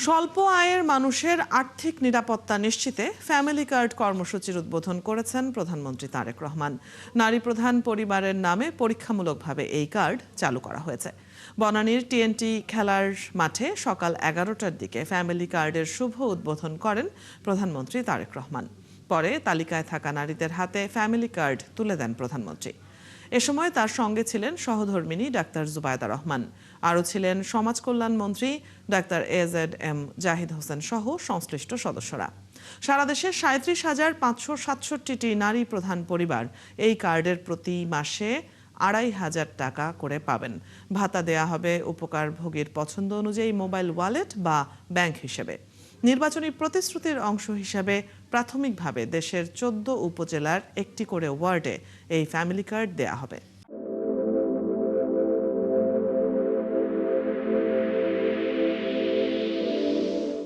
স্বল্প আয়ের মানুষের আর্থিক নিরাপত্তা নিশ্চিতে ফ্যামিলি কার্ড কর্মসূচির উদ্বোধন করেছেন প্রধানমন্ত্রী তারেক রহমান। নারী প্রধান পরিবারের নামে পরীক্ষামূলকভাবে এই কার্ড চালু করা হয়েছে। বনানীর টিএনটি খেলার মাঠে সকাল 11টার দিকে ফ্যামিলি কার্ডের শুভ উদ্বোধন করেন প্রধানমন্ত্রী তারেক রহমান। পরে তালিকায় থাকা নারীদের হাতে ফ্যামিলি কার্ড তুলে দেন প্রধানমন্ত্রী। এ সময় তার সঙ্গে ছিলেন সহধর্মিণী ডাক্তার জুবায়দা রহমান, আরও ছিলেন সমাজ কল্যাণ মন্ত্রী ডাক্তার AZM জাহিদ হোসেন সহ সংশ্লিষ্ট সদস্যরা। সারা দেশে 37,567টি নারী প্রধান পরিবার এই কার্ডের প্রতি মাসে 2,500 টাকা করে পাবেন। ভাতা দেয়া হবে উপকারভোগীর পছন্দ অনুযায়ী মোবাইল ওয়ালেট বা ব্যাংক হিসেবে। নির্বাচনী প্রতিশ্রুতির অংশ হিসেবে প্রাথমিকভাবে দেশের 14 উপজেলার একটি করে ওয়ার্ডে এই ফ্যামিলি কার্ড দেয়া হবে।